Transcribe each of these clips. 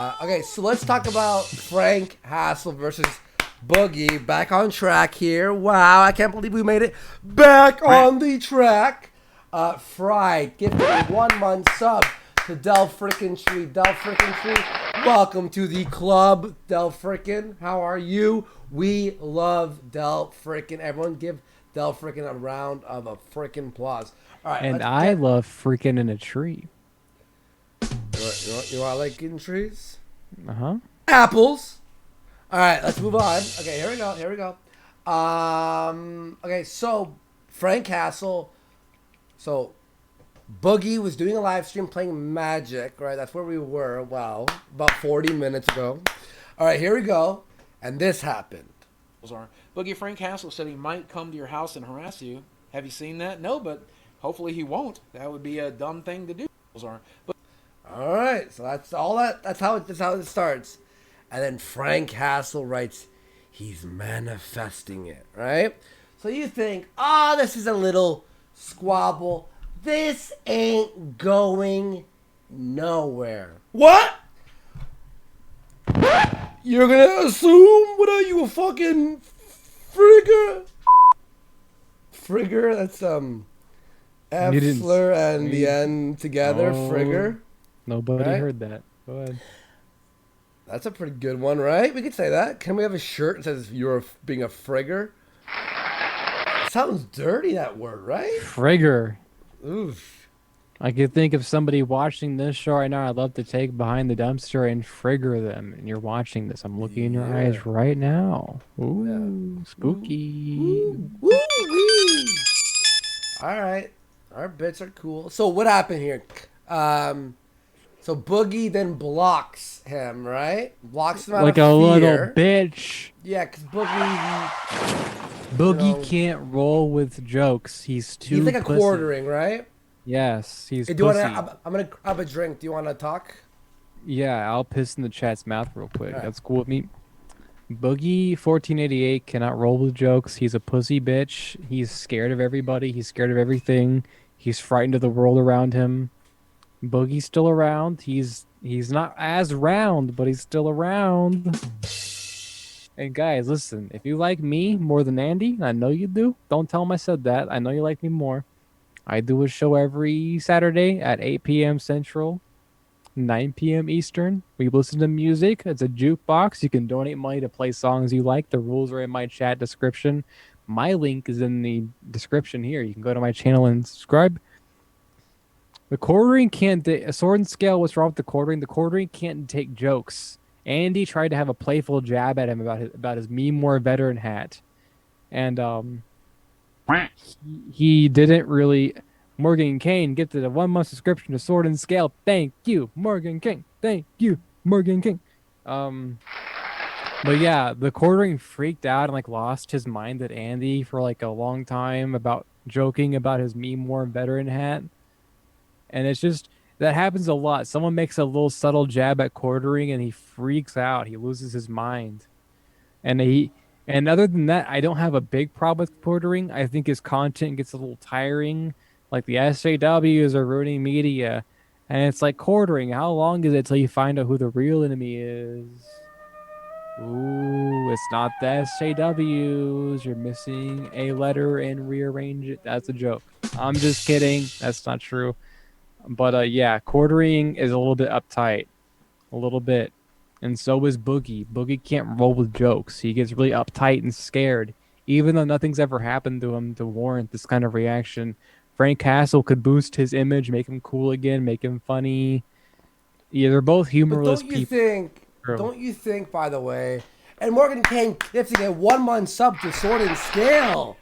Okay, so let's talk about Frank Hassel versus Boogie. Back on track here. Wow, I can't believe we made it back on the track. Fry gifted a 1 month sub to Del Frickin' Tree. Del Frickin' Tree, welcome to the club, Del Frickin'. How are you? We love Del Frickin'. Everyone give Del Frickin' a round of a frickin' applause. All right, And I love freaking in a tree. You want like getting trees? Uh-huh. Apples. All right, let's move on. Okay, here we go. Here we go. Okay, so Frank Castle. So Boogie was doing a live stream playing Magic, right? That's where we were. Wow, about 40 minutes ago. All right, here we go. And this happened. Boogie Frank Castle said he might come to your house and harass you. Have you seen that? No, but hopefully he won't. That would be a dumb thing to do. But All right, so that's all that. That's how it starts. And then Frank Hassel writes, he's manifesting it, right? So you think, this is a little squabble. This ain't going nowhere. What? You're gonna assume? What are you, a fucking frigger? Frigger? That's F slur and the N together. Frigger. Nobody Right? heard that. Go ahead. That's a pretty good one, right? We could say that. Can we have a shirt that says you're being a frigger? Sounds dirty, that word, right? Frigger. Oof. I could think of somebody watching this show right now. I'd love to take behind the dumpster and frigger them. And you're watching this. I'm looking in your eyes right now. Ooh, spooky. Woo-wee. All right. Our bits are cool. So what happened here? So Boogie then blocks him, right? Blocks him out Like of a little fear. bitch. Yeah, because Boogie, Boogie can't roll with jokes. He's too he's like a pussy. quartering, right? Yes, he's Hey, do you pussy. I'm gonna grab a drink. Do you want to talk? Yeah, I'll piss in the chat's mouth real quick. Alright. That's cool with me. Boogie1488 cannot roll with jokes. He's a pussy bitch. He's scared of everybody. He's scared of everything. He's frightened of the world around him. Boogie's still around. He's not as round, but he's still around. And guys, listen, if you like me more than Andy, I know you do. Don't tell him I said that. I know you like me more. I do a show every Saturday at 8 p.m. Central, 9 p.m. Eastern. We listen to music. It's a jukebox. You can donate money to play songs you like. The rules are in my chat description. My link is in the description here. You can go to my channel and subscribe. The quartering can't... A sword and scale, what's wrong with the quartering? The quartering can't take jokes. Andy tried to have a playful jab at him about his meme war veteran hat. And he didn't really... Morgan Kane gifted a 1 month subscription to Sword and Scale. Thank you, Morgan King. Thank you, Morgan King. But yeah, the quartering freaked out and like lost his mind at Andy for like a long time about joking about his meme war veteran hat. And it's just that happens a lot. Someone makes a little subtle jab at quartering and he freaks out. He loses his mind. And other than that, I don't have a big problem with quartering. I think his content gets a little tiring. Like the SJWs are ruining media. And it's like quartering. How long is it till you find out who the real enemy is? Ooh, it's not the SJWs. You're missing a letter and rearrange it. That's a joke. I'm just kidding. That's not true. But yeah, quartering is a little bit uptight. A little bit. And so is Boogie. Boogie can't roll with jokes. He gets really uptight and scared. Even though nothing's ever happened to him to warrant this kind of reaction. Frank Castle could boost his image, make him cool again, make him funny. Yeah, they're both humorless people. Don't you think, by the way, and Morgan Kane gifting a 1 month sub to Sword and Scale.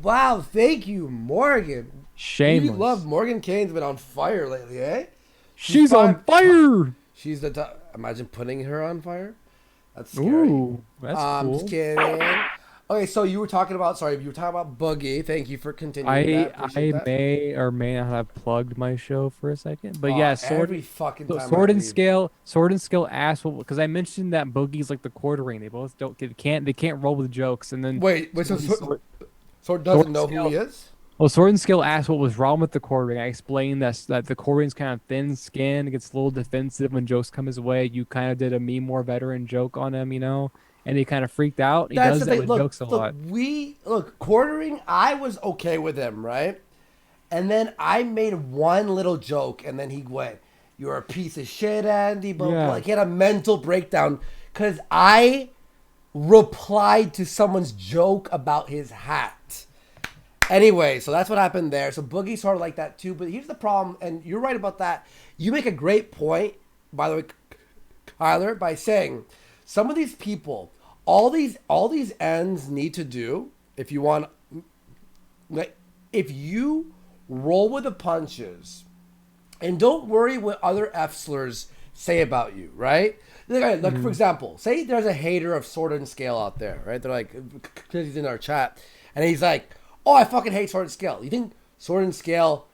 Wow, thank you, Morgan. Shameless. You love Morgan Kane's been on fire lately, eh? She's on fire. She's the top. Imagine putting her on fire. That's scary. Ooh, that's I'm cool. just kidding. Okay, so you were talking about Boogie. Thank you for continuing that. I Appreciate that. may or may not have plugged my show for a second, but yeah, every fucking time Sword I and leave. Scale asshole. Because I mentioned that Boogie's like the quartering. They can't roll with jokes, and then Wait, so Sword doesn't know who he is? Well, Sword and Skill asked what was wrong with the quartering. I explained that the quartering's kind of thin skin. It gets a little defensive when jokes come his way. You kind of did a me more veteran joke on him, and he kind of freaked out. He That's does the that thing. with Look, jokes a look, lot. quartering. I was okay with him, right? And then I made one little joke, and then he went, "You're a piece of shit, Andy." But Yeah. like, he had a mental breakdown because I replied to someone's joke about his hat. Anyway, so that's what happened there. So Boogie's sort of like that too. But here's the problem, and you're right about that. You make a great point, by the way, Kyler, by saying some of these people, all these ends need to do if you want, like, if you roll with the punches and don't worry what other F-slurs say about you, right? Like, for example, say there's a hater of Sword and Scale out there, right? They're like, because he's in our chat, and he's like, "Oh, I fucking hate Sword and Scale." You think Sword and Scale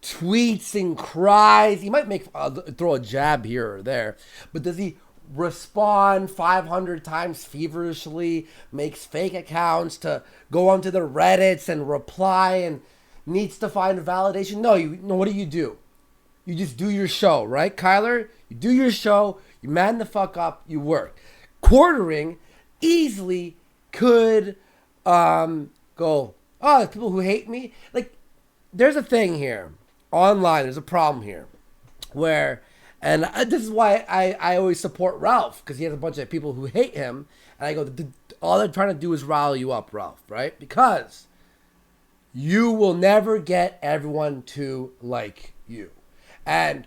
tweets and cries? He might throw a jab here or there, but does he respond 500 times feverishly? Makes fake accounts to go onto the Reddits and reply and needs to find validation? No. What do? You just do your show, right, Kyler? You do your show, you man the fuck up, you work. Quartering easily could go, "Oh, there's people who hate me." Like, there's a thing here online, there's a problem here where, and this is why I always support Ralph, because he has a bunch of people who hate him, and I go, all they're trying to do is rile you up, Ralph, right? Because you will never get everyone to like you. And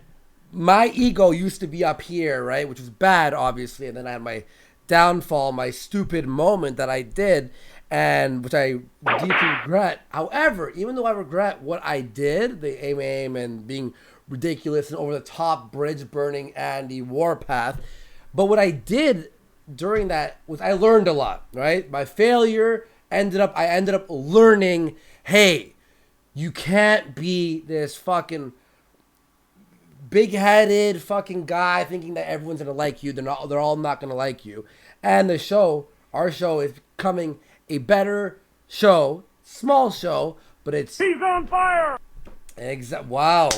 my ego used to be up here, right? Which was bad, obviously. And then I had my downfall, my stupid moment that I did, and which I deeply regret. However, even though I regret what I did, the aim and being ridiculous and over the top, bridge burning Andy Warpath, but what I did during that was I learned a lot, right? My failure I ended up learning, hey, you can't be this fucking big-headed fucking guy thinking that everyone's gonna like you. They're all not gonna like you. And our show is becoming a better show, small show, but he's on fire. Wow.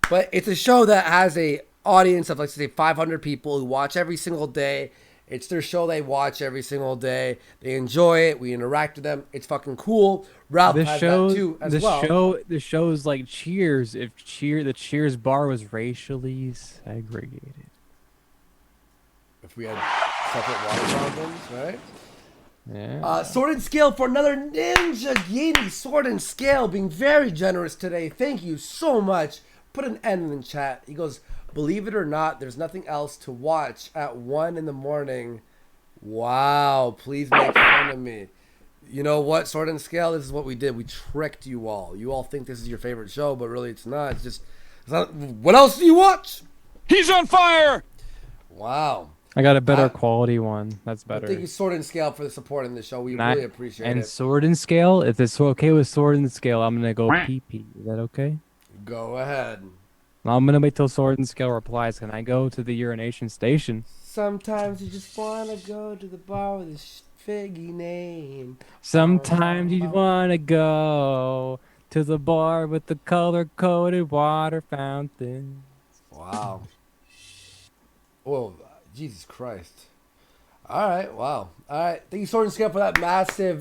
But it's a show that has a audience of, let's say, 500 people who watch every single day. It's their show they watch every single day. They enjoy it. We interact with them. It's fucking cool. Ralph has that too as well. The show is like Cheers. If the Cheers bar was racially segregated. If we had separate water fountains, right? Yeah. Sword and Scale for another Ninja Genie. Sword and Scale being very generous today. Thank you so much. Put an N in the chat. He goes, "Believe it or not, there's nothing else to watch at 1 a.m. Wow, please make fun of me. You know what, Sword and Scale, this is what we did. We tricked you all. You all think this is your favorite show, but really it's not. It's not. What else do you watch? He's on fire! Wow. I got a better quality one. That's better. Thank you, Sword and Scale, for the support in the show. We really appreciate it. And Sword and Scale, if it's okay with Sword and Scale, I'm going to go pee-pee. Is that okay? Go ahead. I'm going to wait till Sword and Scale replies. Can I go to the urination station? Sometimes you just want to go to the bar with a figgy name. Sometimes you want to go to the bar with the color-coded water fountain. Wow. Whoa, Jesus Christ. All right, wow. All right, thank you, Sword and Scale, for that massive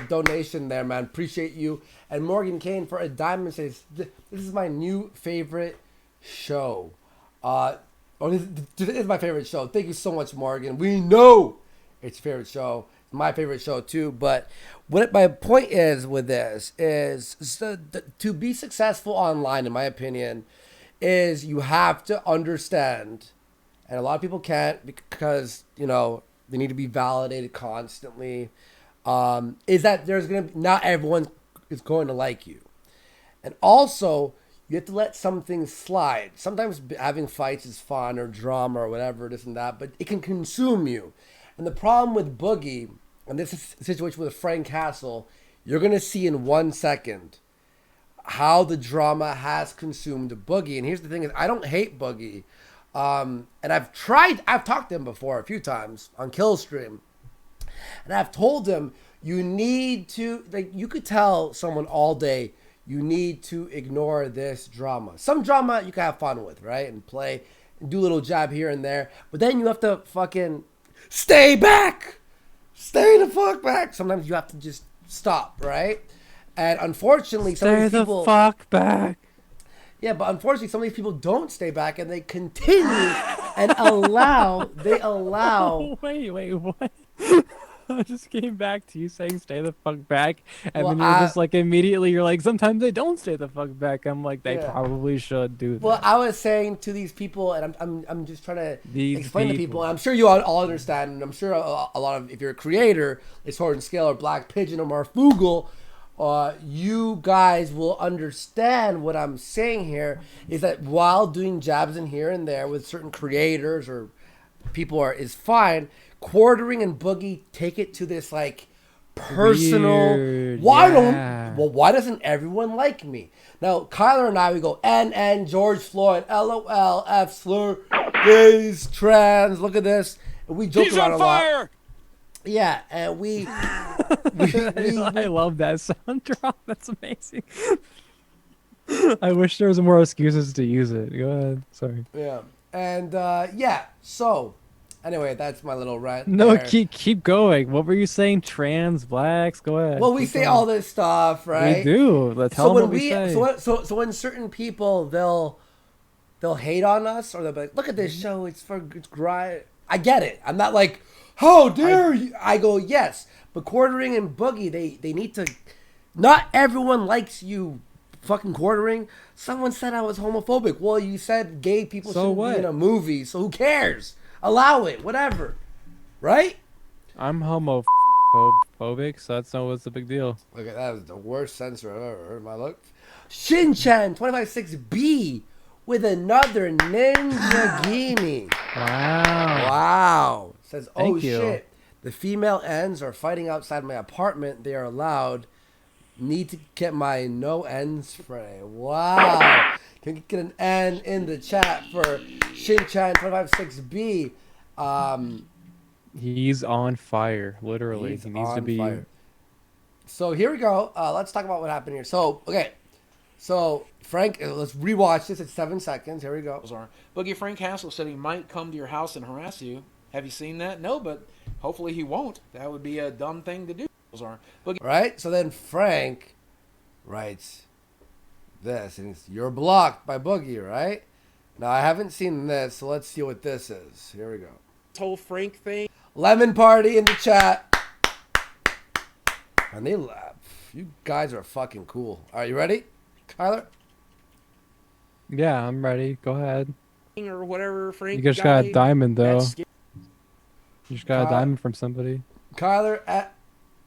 donation there, man. Appreciate you. And Morgan Kane for a diamond says, "This is my new favorite show." This is my favorite show. Thank you so much, Morgan. We know it's your favorite show. It's my favorite show too. But what my point is with this is to be successful online, in my opinion, is you have to understand, and a lot of people can't because, they need to be validated constantly, is that not everyone is going to like you. And also, you have to let some things slide. Sometimes having fights is fun, or drama, or whatever, this and that, but it can consume you. And the problem with Boogie, and this is a situation with Frank Castle, you're going to see in 1 second how the drama has consumed Boogie. And here's the thing is, I don't hate Boogie. And I've talked to him before a few times on Killstream. And I've told him, you need to, like, you could tell someone all day, you need to ignore this drama. Some drama you can have fun with, right? And play and do a little jab here and there. But then you have to fucking stay back. Stay the fuck back. Sometimes you have to just stop, right? And unfortunately, some of these people... Stay the fuck back. Yeah, but unfortunately, some of these people don't stay back and they continue and allow... Wait, what? I just came back to you saying stay the fuck back, and Well, then you're just like immediately you're like sometimes they don't stay the fuck back. I'm like they probably should do that. Well, I was saying to these people, and I'm just trying to explain to people. And I'm sure you all understand, and I'm sure a lot of, if you're a creator, like Sword and Scale or Black Pigeon or Marfugal, you guys will understand what I'm saying here is that while doing jabs in here and there with certain creators or people is fine. Quartering and Boogie take it to this like personal. Weird, why yeah. why doesn't everyone like me? Now Kyler and I, we go NN George Floyd LOL F slur gays trans. Look at this, and we joke around a lot. Yeah, and we I love that sound drop. That's amazing. I wish there was more excuses to use it. Go ahead. Sorry. Yeah, and so. Anyway, that's my little rant. No, there. keep going. What were you saying? Trans, blacks? Go ahead. Well, we say all this stuff, right? We do. Let's tell them what we say. So when certain people they'll hate on us, or they'll be like, "Look at this show. It's grind." I get it. I'm not like, "How dare you?" I go, "Yes," but Quartering and Boogie, they need to. Not everyone likes you, fucking Quartering. Someone said I was homophobic. Well, you said gay people shouldn't be in a movie, so who cares? Allow it, whatever, right? I'm homophobic, so that's not what's the big deal. Okay, that was the worst censor I've ever heard in my life. Shin-chan 256B with another ninja gimi. Wow. Says, Thank you. Shit. The female ends are fighting outside my apartment. They are allowed. Need to get my no end spray. Wow. Can we get an N in the chat for Shin-chan 256B? He's on fire, literally. He needs to be. Fire. So here we go. Let's talk about what happened here. So, okay. So, Frank, let's rewatch this at 7 seconds. Here we go. Boogie Frank Castle said he might come to your house and harass you. Have you seen that? No, but hopefully he won't. That would be a dumb thing to do. Right? So then Frank writes this, and you're blocked by Boogie, right? Now, I haven't seen this, so let's see what this is. Here we go. This whole Frank thing. Lemon party in the chat. And they laugh. You guys are fucking cool. Are you ready, Kyler? Yeah, I'm ready. Go ahead. Or whatever, Frank. You just got a diamond, though. You just got a diamond from somebody. Kyler at...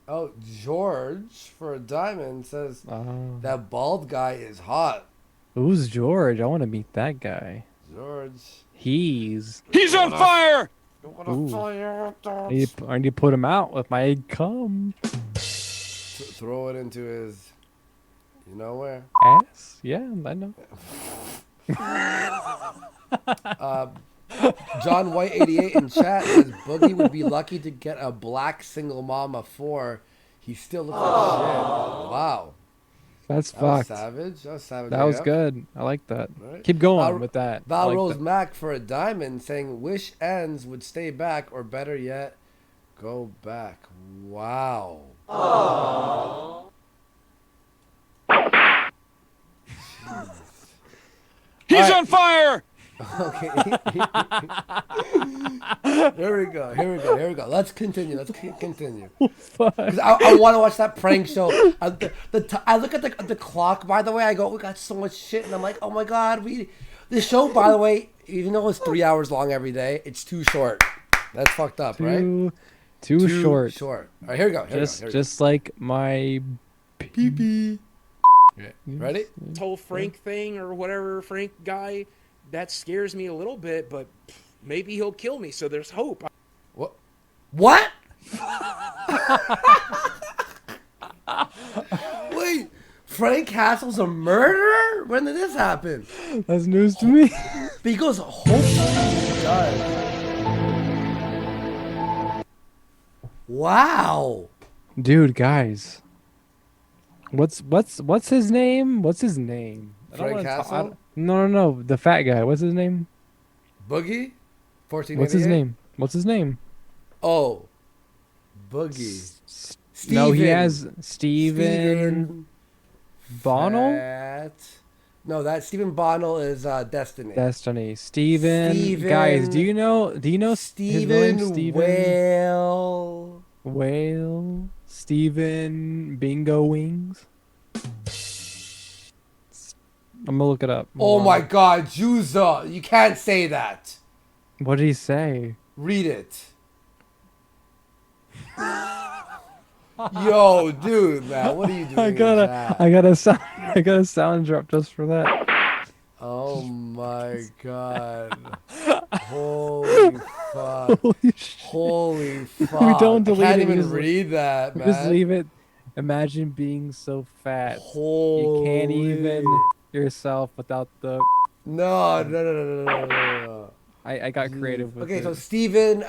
Oh, George for a diamond says that bald guy is hot. Who's George? I want to meet that guy. George. He's on fire! I need to put him out with my cum. Throw it into his... You know where? Ass? Yeah, I know. John White 88 in chat says Boogie would be lucky to get a black single mama 4. He still looks like shit. Wow. That's That was fucked. savage. That was savage. That was good. I like that. Right. Keep going with that. Val like Rose that. Mac for a diamond saying wish ends would stay back, or better yet, go back. Wow. He's on fire! Okay. Here we go. Let's continue. Because I want to watch that prank show. I look at the clock, by the way. I go, we got so much shit. And I'm like, oh my God. This show, by the way, even though it's 3 hours long every day, it's too short. That's fucked up, right? Too short. All right, here we go. Just like my pee-pee. Okay. Ready? This whole Frank thing or whatever, Frank guy, that scares me a little bit, but maybe he'll kill me, so there's hope. What? Wait, Frank Castle's a murderer? When did this happen? That's news to me. But he goes, hopefully he does. Wow. Dude, guys. What's his name? What's his name? I don't Frank wanna ta- Castle? No. The fat guy. What's his name? Boogie? 1488? What's his name? What's his name? Oh. Boogie. No, he Steven. has Steven Bonnell? No, that Stephen Bonnell is Destiny. Destiny. Steven. Guys, do you know his real name? Steven Whale. Whale. Steven Bingo Wings. I'm gonna look it up. Oh Hold my on. God, Juza. You can't say that. What did he say? Read it. Yo, dude, man, what are you doing? I got a sound drop just for that. Oh my God. Holy fuck. Holy shit. Holy fuck. Don't delete I can't it, even just- read that, man. Just leave it. Imagine being so fat. Holy. You can't even yourself without the. No. I got creative with Okay, it. so Steven,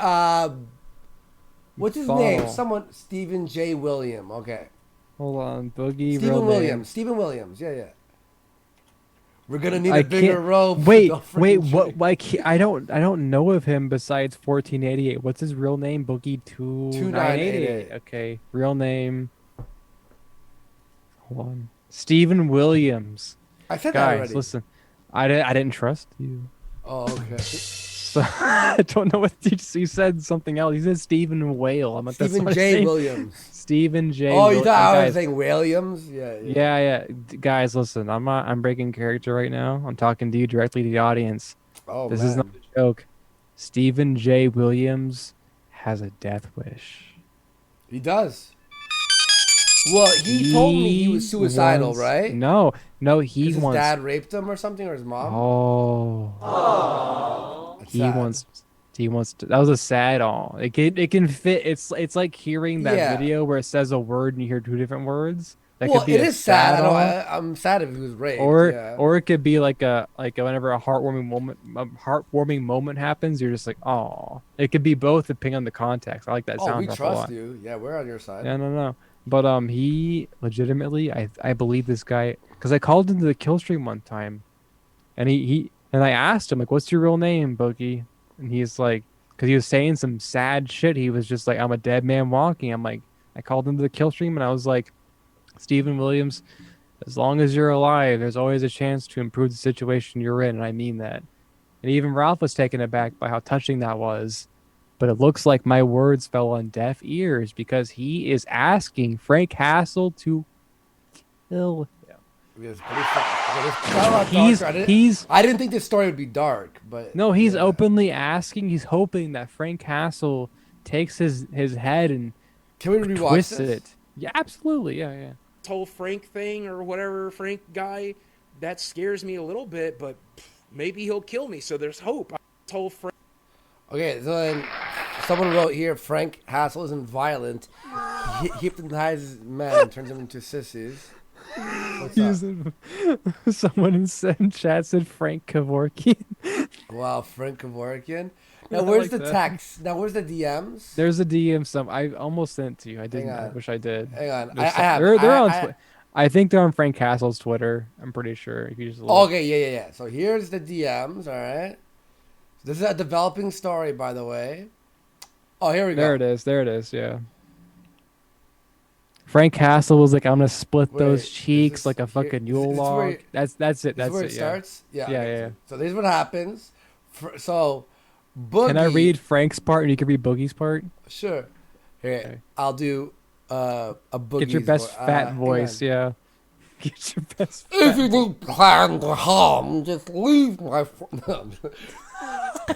what's his name? Bonnell. Stephen J. William. Okay. Hold on, Boogie. Stephen real Williams. name. Stephen Williams. Yeah. We're gonna need I a bigger can't- rope. Wait, Don't wait. freaking What? trick. Like I don't know of him besides 1488. What's his real name? Boogie 2988. Okay, real name. Hold on. Stephen Williams. I said that Guys, already. listen. I didn't trust you. Oh, okay. So I don't know what you said something else. You said Stephen Whale. I'm like, that's Stephen not his J. name. Williams. Stephen J. Oh, you Wil- thought I was guys, saying Williams? Yeah. yeah. Guys, listen. I'm breaking character right now. I'm talking to you directly to the audience. Oh, This man. is not a joke. Stephen J. Williams has a death wish. He does. Well, he told me he was suicidal, wants- right? No, he 'Cause his wants. dad raped him or something, or his mom. Oh. That's He sad. wants to, that was a sad it can fit. It's like hearing that Yeah. video where it says a word and you hear two different words. That Well, could be it a is sad. all, I'm sad if he was raped. or yeah. or it could be like whenever a heartwarming moment happens, you're just like, oh. It could be both depending on the context. I like that Oh, sound we drop a lot. trust you. Yeah, we're on your side. Yeah, no. But he legitimately, I believe this guy, because I called into the kill stream one time, and I asked him like, "What's your real name, Boogie?" And he's like, because he was saying some sad shit. He was just like, "I'm a dead man walking." I'm like, I called into the kill stream and I was like, "Stephen Williams, as long as you're alive, there's always a chance to improve the situation you're in," and I mean that. And even Ralph was taken aback by how touching that was. But it looks like my words fell on deaf ears because he is asking Frank Castle to kill him. It's pretty fast. Okay, it's not a lot darker. I didn't think this story would be dark, but No, he's yeah. openly asking. He's hoping that Frank Castle takes his head and Can we rewatch twists this? it. Yeah, absolutely. Yeah. This whole Frank thing or whatever Frank guy, that scares me a little bit, but maybe he'll kill me, so there's hope. This whole Frank. Okay, so then someone wrote here, Frank Hassel isn't violent. He hypnotizes men and turns them into sissies. What's up? Someone in chat said Frank Kevorkian. Wow, Frank Kevorkian. Now, I where's like the that. text? Now, where's the DMs? There's a DM. I almost sent it to you. I didn't. I on. wish I did. Hang on. I There's have. They're on. I- I think they're on Frank Castle's Twitter. I'm pretty sure. If you just look. Okay, yeah. So here's the DMs, all right? This is a developing story, by the way. Oh, here we go. There it is. Yeah. Frank Castle was like, "I'm gonna split Wait, those is cheeks this like a here- fucking is Yule this where log." it- That's it. This That's is where it. it Yeah. starts? Yeah. Yeah, okay, yeah. So this is what happens. So, Boogie... Can I read Frank's part and you can read Boogie's part? Sure. Here, Okay. I'll do a Boogie's Get your best fat hang voice. on. Yeah. Get your best. If you do plan to harm, just leave my...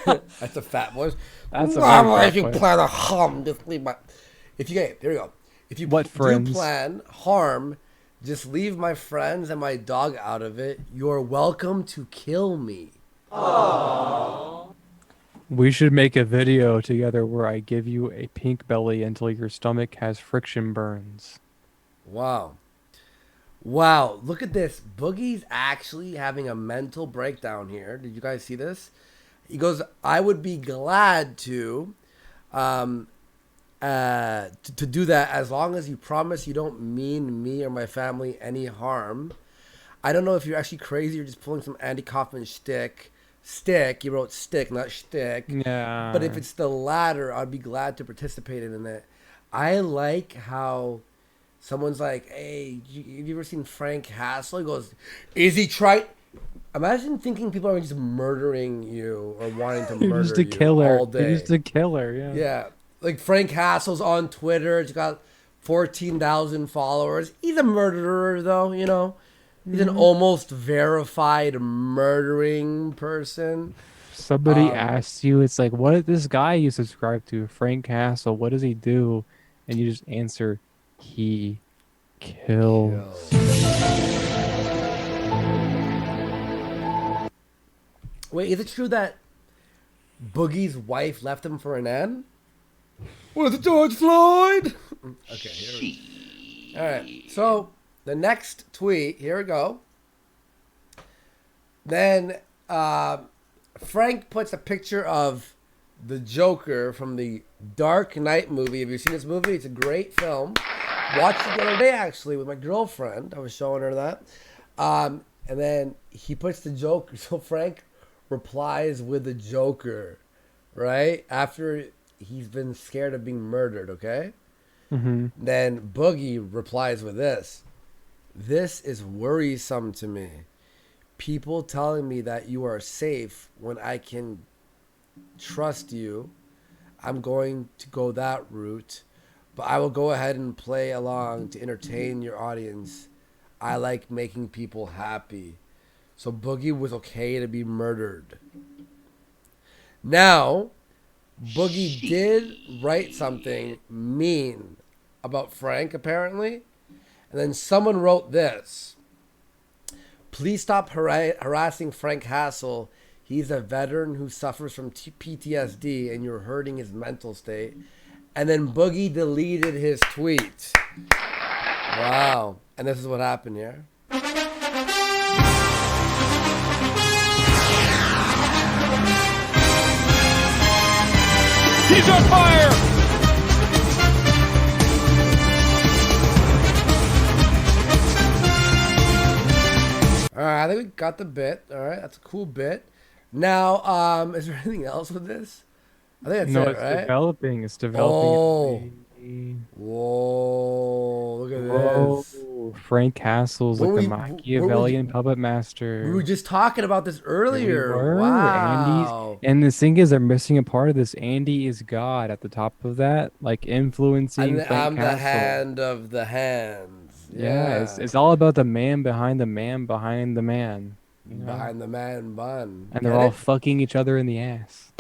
That's a fat voice. That's a Why very would fat you voice. plan to harm, just leave my... If you get... There we go. If you What do friends? plan harm, just leave my friends and my dog out of it. You're welcome to kill me. We should make a video together where I give you a pink belly until your stomach has friction burns. Wow. Wow, look at this. Boogie's actually having a mental breakdown here. Did you guys see this? He goes, I would be glad to to do that as long as you promise you don't mean me or my family any harm. I don't know if you're actually crazy or just pulling some Andy Kaufman shtick. Stick, you wrote stick, not shtick. Yeah. But if it's the latter, I'd be glad to participate in it. I like how someone's like, hey, have you ever seen Frank Hassel? He goes, is he trying? Imagine thinking people are just murdering you or wanting to You're murder just a you killer. all day. You're just a killer, yeah. Yeah. Like Frank Hassel's on Twitter. He's got 14,000 followers. He's a murderer, though, you know. He's an almost verified murdering person. Somebody asks you, it's like, what is this guy you subscribe to, Frank Castle? What does he do? And you just answer, he kills. Wait, is it true that Boogie's wife left him for an N? Was it George Floyd? Okay, here we go. All right, so the next tweet, here we go. Then Frank puts a picture of the Joker from the Dark Knight movie. Have you seen this movie? It's a great film. Watched it the other day, actually, with my girlfriend. I was showing her that. And then he puts the Joker. So Frank replies with the Joker, right? After he's been scared of being murdered, okay? Mm-hmm. Then Boogie replies with this. This is worrisome to me. People telling me that you are safe when I can trust you. I'm going to go that route, but I will go ahead and play along to entertain your audience. I like making people happy. So Boogie was okay to be murdered. Now, Boogie did write something mean about Frank, apparently. And then someone wrote this. Please stop harassing Frank Hassel. He's a veteran who suffers from PTSD and you're hurting his mental state. And then Boogie deleted his tweet. Wow. And this is what happened here. He's on fire! All right, I think we got the bit. All right, that's a cool bit. Now, is there anything else with this? I think that's No, it, it's right? developing. It's developing. Whoa, look at Whoa. this. Frank Castle's What like the we- Machiavellian puppet master. We were just talking about this earlier. We were. Wow. And the thing is, they're missing a part of this. Andy is God at the top of that, like influencing And Frank I'm the Castle. hand of the hands. Yeah, it's all about the man behind the man behind the man. You know? Behind the man bun. And they're Get all it? fucking each other in the ass.